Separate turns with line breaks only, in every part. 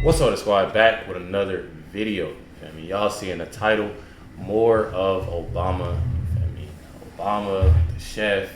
What's up, the squad? Back with another video. I mean, y'all see in the title, more of Obama. I mean, Obama, the chef,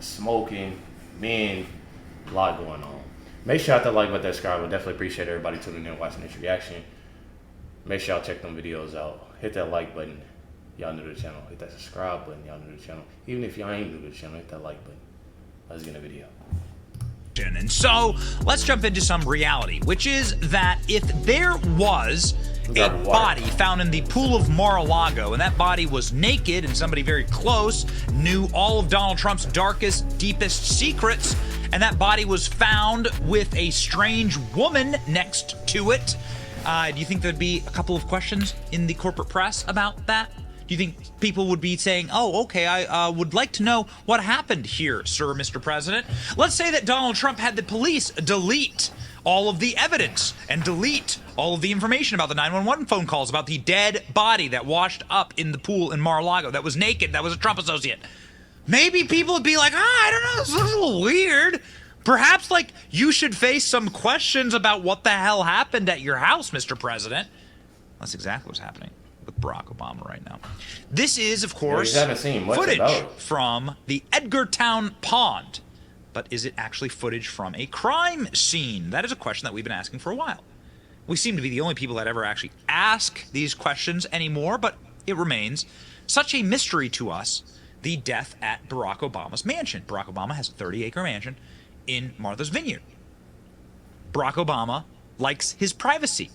smoking, men, a lot going on. Make sure y'all hit that like button, subscribe. I definitely appreciate everybody tuning in, watching this reaction. Make sure y'all check them videos out. Hit that like button. Y'all new to the channel. Hit that subscribe button. Y'all new to the channel. Even if y'all ain't new to the channel, hit that like button. Let's get in the video.
And so let's jump into some reality, which is that if there was a body found in the pool of Mar-a-Lago and that body was naked and somebody very close knew all of Donald Trump's darkest, deepest secrets, and that body was found with a strange woman next to it, do you think there'd be a couple of questions in the corporate press about that? Do you think people would be saying, oh, okay, I would like to know what happened here, sir, Mr. President? Let's say that Donald Trump had the police delete all of the evidence and delete all of the information about the 911 phone calls about the dead body that washed up in the pool in Mar-a-Lago that was naked, that was a Trump associate. Maybe people would be like, I don't know, this looks a little weird. Perhaps, like, you should face some questions about what the hell happened at your house, Mr. President. That's exactly what's happening with Barack Obama right now. This is, of course, footage from the Edgartown Pond. But is it actually footage from a crime scene? That is a question that we've been asking for a while. We seem to be the only people that ever actually ask these questions anymore, but it remains such a mystery to us, the death at Barack Obama's mansion. Barack Obama has a 30-acre mansion in Martha's Vineyard. Barack Obama likes his privacy.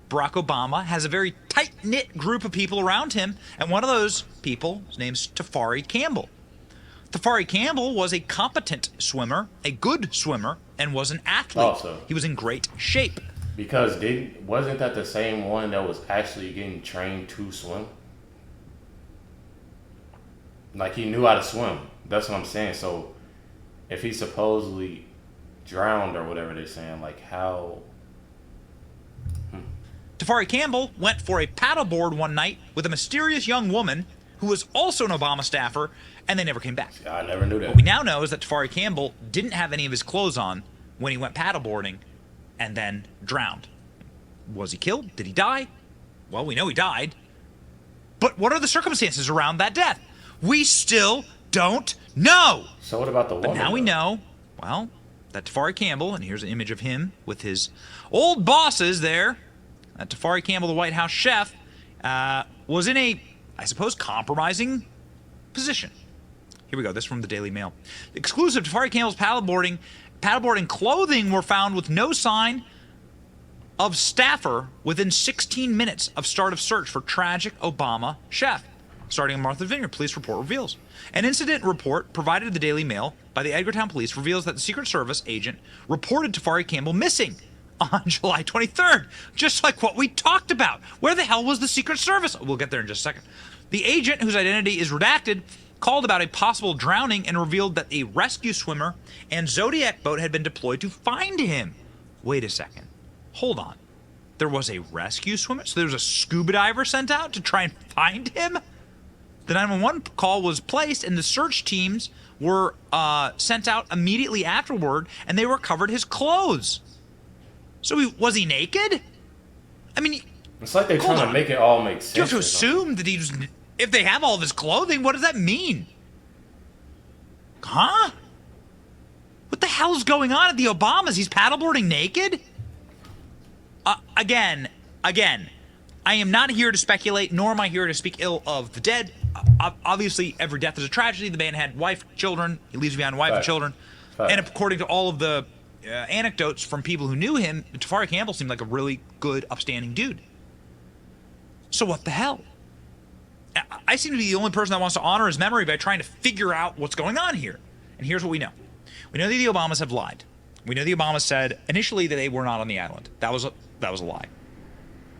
Barack Obama has a very tight-knit group of people around him, and one of those people, his name's Tafari Campbell. Tafari Campbell was a competent swimmer, a good swimmer, and was an athlete.
Also,
he was in great shape.
Because wasn't that the same one that was actually getting trained to swim? Like, he knew how to swim. That's what I'm saying. So, if he supposedly drowned or whatever they're saying, like, how...
Tafari Campbell went for a paddleboard one night with a mysterious young woman who was also an Obama staffer, and they never came back.
I never knew that.
What we now know is that Tafari Campbell didn't have any of his clothes on when he went paddleboarding and then drowned. Was he killed? Did he die? Well, we know he died. But what are the circumstances around that death? We still don't know.
So what about the woman?
But now we know, well, that Tafari Campbell, and here's an image of him with his old bosses there, Tafari Campbell, the White House chef, was in a, I suppose, compromising position. Here we go. This from the Daily Mail. Exclusive: Tafari Campbell's paddleboarding clothing were found with no sign of staffer within 16 minutes of start of search for tragic Obama chef. Starting in Martha's Vineyard, police report reveals. An incident report provided to the Daily Mail by the Edgartown Police reveals that the Secret Service agent reported Tafari Campbell missing on July 23rd, just like what we talked about. Where the hell was the Secret Service? We'll get there in just a second. The agent, whose identity is redacted, called about a possible drowning and revealed that a rescue swimmer and Zodiac boat had been deployed to find him. Wait a second. Hold on. There was a rescue swimmer? So there was a scuba diver sent out to try and find him? The 911 call was placed and the search teams were sent out immediately afterward, and they recovered his clothes. So was he naked? I mean,
it's like they're trying to make it all make sense.
You have to assume that he was. If they have all of his clothing, what does that mean? Huh? What the hell is going on at the Obamas? He's paddleboarding naked? Again, I am not here to speculate, nor am I here to speak ill of the dead. Obviously, every death is a tragedy. The man had wife, children. He leaves behind wife and children. And according to all of the anecdotes from people who knew him, Tafari Campbell seemed like a really good, upstanding dude. So what the hell? I seem to be the only person that wants to honor his memory by trying to figure out what's going on here. And here's what we know. We know that the Obamas have lied. We know the Obamas said initially that they were not on the island. That was a lie.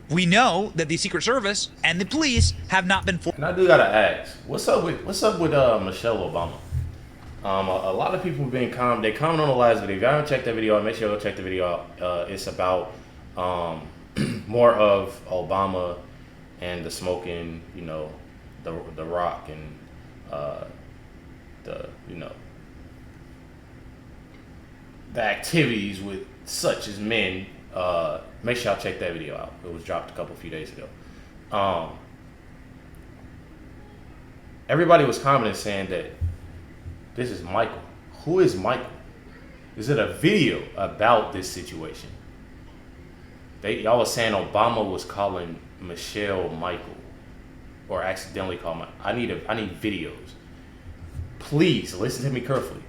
We know that the Secret Service and the police have not been.
And I do gotta ask, what's up with Michelle Obama? A lot of people have been they comment on the last video. If y'all haven't checked that video out, make sure you go check the video out. It's about more of Obama and the smoking, you know, the rock and the activities with such as men Make sure y'all check that video out. It was dropped a few days ago. Everybody was commenting saying that this is Michael. Who is Michael? Is it a video about this situation? Y'all was saying Obama was calling Michelle Michael, or accidentally called my. I need videos. Please listen to me carefully.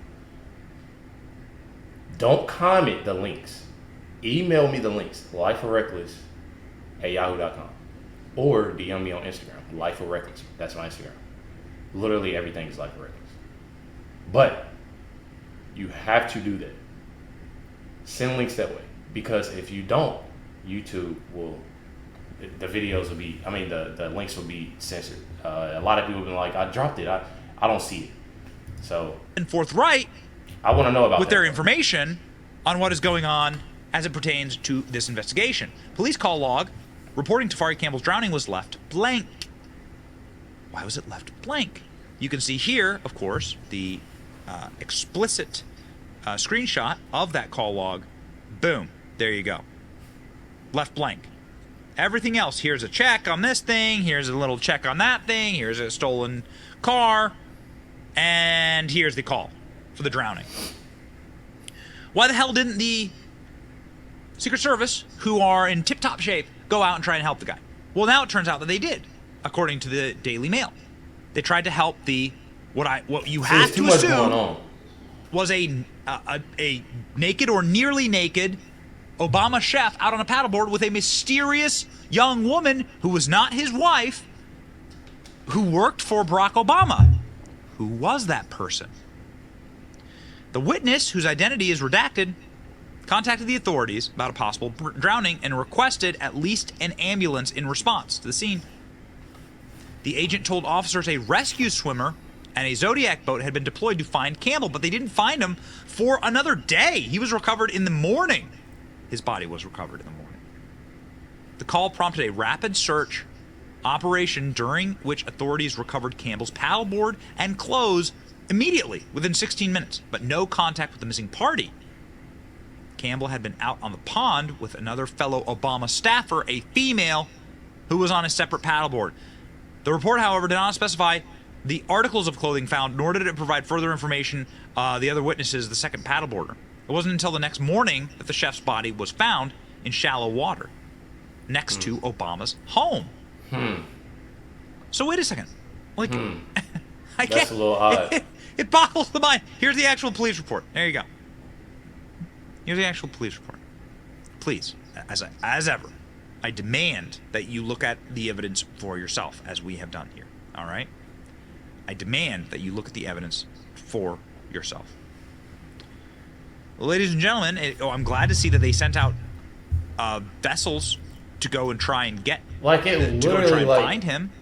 Don't comment the links. Email me the links. LifeWithRecklezz@yahoo.com, or DM me on Instagram. LifeWithRecklezz. That's my Instagram. Literally everything is LifeWithRecklezz. But you have to do that. Send links that way, because if you don't, YouTube will. The videos will be. The links will be censored. A lot of people have been like, I dropped it. I don't see it. So.
And forthright.
I want to know about
with their information on what is going on as it pertains to this investigation. Police call log reporting Tafari Campbell's drowning was left blank. Why was it left blank? You can see here, of course, the explicit screenshot of that call log. Boom. There you go. Left blank. Everything else, here's a check on this thing, here's a little check on that thing, here's a stolen car, and here's the call for the drowning. Why the hell didn't the Secret Service, who are in tip-top shape, go out and try and help the guy? Well, now it turns out that they did, according to the Daily Mail. They tried to help the what you have to assume was a naked or nearly naked Obama chef out on a paddleboard with a mysterious young woman who was not his wife, who worked for Barack Obama. Who was that person? The witness, whose identity is redacted, contacted the authorities about a possible drowning and requested at least an ambulance in response to the scene. The agent told officers a rescue swimmer and a Zodiac boat had been deployed to find Campbell, but they didn't find him for another day. He was recovered in the morning. His body was recovered in the morning. The call prompted a rapid search operation during which authorities recovered Campbell's paddleboard and clothes immediately, within 16 minutes, but no contact with the missing party. Campbell had been out on the pond with another fellow Obama staffer, a female, who was on a separate paddleboard. The report, however, did not specify the articles of clothing found, nor did it provide further information the other witnesses, the second paddleboarder. It wasn't until the next morning that the chef's body was found in shallow water next to Obama's home. So wait a second. I can't.
That's a little odd.
It boggles the mind. Here's the actual police report. There you go. Here's the actual police report. Please, as ever, I demand that you look at the evidence for yourself, as we have done here. All right? I demand that you look at the evidence for yourself. Ladies and gentlemen, I'm glad to see that they sent out vessels to go and try and get, to go and try and find him.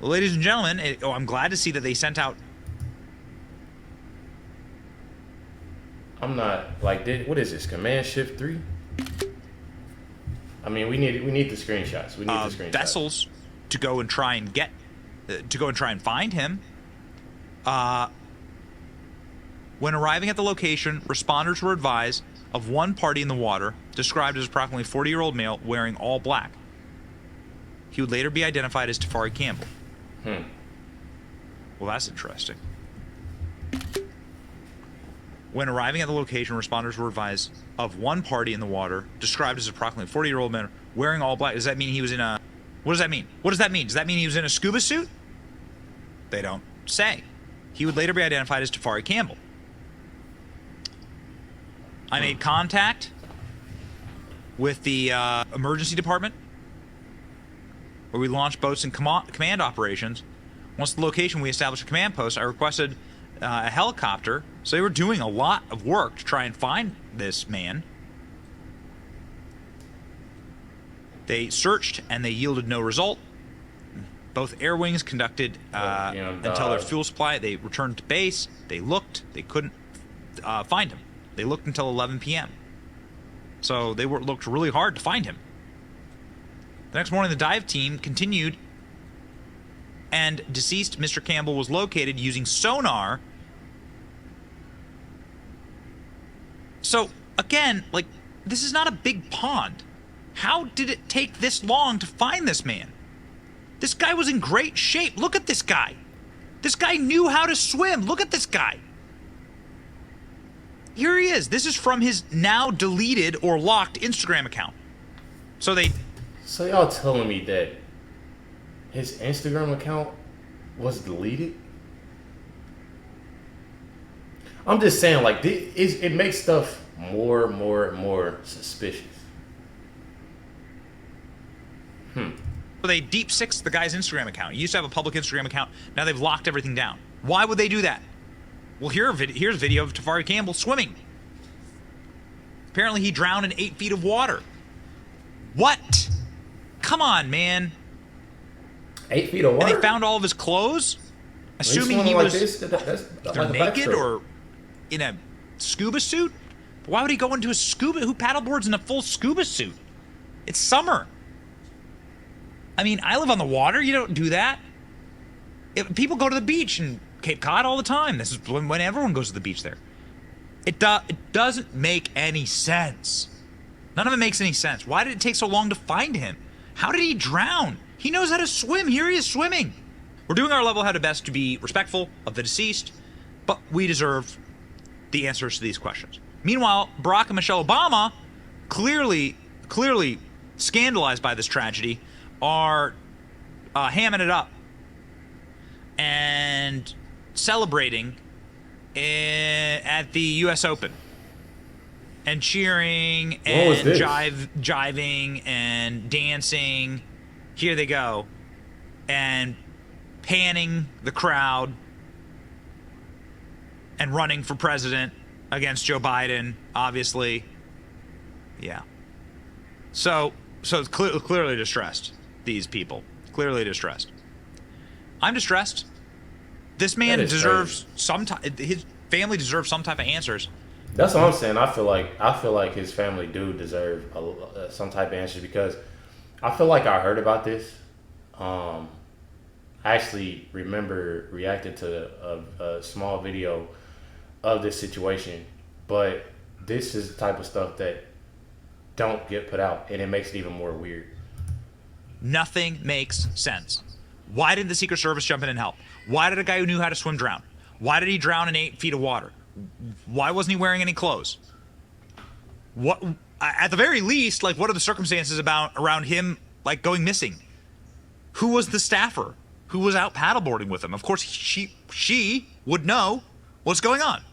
Ladies and gentlemen, I'm glad to see that they sent out.
I'm not what is this? Command Shift 3? I mean, we need the screenshots. We need the screenshots.
Vessels to go and try and get, find him. When arriving at the location, responders were advised of one party in the water, described as approximately 40-year-old male wearing all black. He would later be identified as Tafari Campbell. Well, that's interesting. When arriving at the location, responders were advised of one party in the water, described as approximately 40-year-old man wearing all black. Does that mean he was in a... What does that mean? What does that mean? Does that mean he was in a scuba suit? They don't say. He would later be identified as Tafari Campbell. I made contact with the emergency department, where we launched boats and command operations. Once the location, we established a command post. I requested a helicopter, so they were doing a lot of work to try and find this man. They searched, and they yielded no result. Both air wings conducted until their fuel supply. They returned to base. They looked. They couldn't find him. They looked until 11 p.m. So they looked really hard to find him. The next morning, the dive team continued, and deceased Mr. Campbell was located using sonar. So, again, this is not a big pond. How did it take this long to find this man? This guy was in great shape. Look at this guy. This guy knew how to swim. Look at this guy. Here he is. This is from his now deleted or locked Instagram account. So
y'all telling me that his Instagram account was deleted? I'm just saying, like, it makes stuff more suspicious.
So they deep sixed the guy's Instagram account. He used to have a public Instagram account. Now they've locked everything down. Why would they do that? Well, here's a video of Tafari Campbell swimming. Apparently he drowned in 8 feet of water. What? Come on, man.
8 feet of water?
And they found all of his clothes? Assuming he was
like
naked or in a scuba suit? Why would he go into a scuba? Who paddleboards in a full scuba suit? It's summer. I mean, I live on the water. You don't do that. People go to the beach in Cape Cod all the time. This is when everyone goes to the beach there. It doesn't make any sense. None of it makes any sense. Why did it take so long to find him? How did he drown? He knows how to swim. Here he is swimming. We're doing our level how to best to be respectful of the deceased, but we deserve the answers to these questions. Meanwhile, Barack and Michelle Obama, clearly scandalized by this tragedy, are hamming it up and celebrating at the U.S. Open and cheering and jiving and dancing. Here they go. And panning the crowd and running for president against Joe Biden, obviously. Yeah. So it's clearly distressed, these people. Clearly distressed. I'm distressed. This man deserves his family deserves some type of answers.
That's what I'm saying. I feel like his family do deserve some type of answers, because I feel like I heard about this. I actually remember reacting to a small video of this situation, but this is the type of stuff that don't get put out, and it makes it even more weird.
Nothing makes sense. Why didn't the Secret Service jump in and help? Why did a guy who knew how to swim drown? Why did he drown in 8 feet of water? Why wasn't he wearing any clothes? What, at the very least, like, what are the circumstances around him, like, going missing? Who was the staffer? Who was out paddleboarding with him? Of course, she would know what's going on.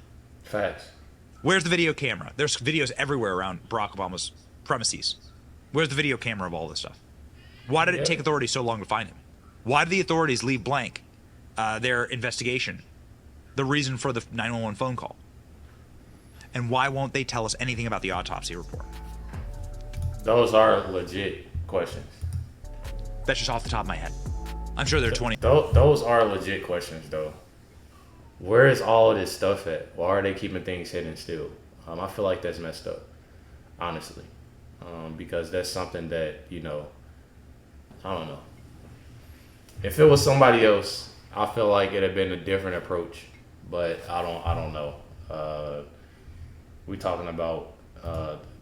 Facts.
Where's the video camera? There's videos everywhere around Barack Obama's premises. Where's the video camera of all this stuff? Why did it take authorities so long to find him? Why did the authorities leave blank their investigation, the reason for the 911 phone call? And why won't they tell us anything about the autopsy report?
Those are legit questions.
That's just off the top of my head. I'm sure there are 20.
Those are legit questions, though. Where is all of this stuff at? Why are they keeping things hidden still? I feel like that's messed up, honestly, because that's something that, you know, I don't know. If it was somebody else, I feel like it'd have been a different approach, but I don't know. We talking about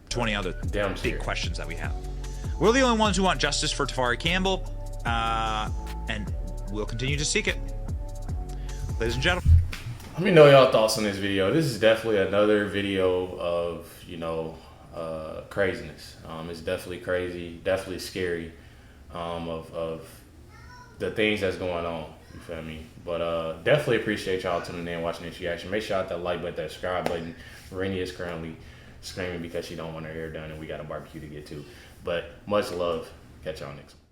20 other
big
big questions that we have. We're the only ones who want justice for Tafari Campbell, and we'll continue to seek it. Ladies and gentlemen.
Let me know y'all thoughts on this video. This is definitely another video of, you know, craziness. It's definitely crazy, definitely scary, of the things that's going on. You feel me? But definitely appreciate y'all tuning in, watching this reaction. Make sure you hit that like button, that subscribe button. Rainy is currently screaming because she don't want her hair done, and we got a barbecue to get to. But much love. Catch y'all next one.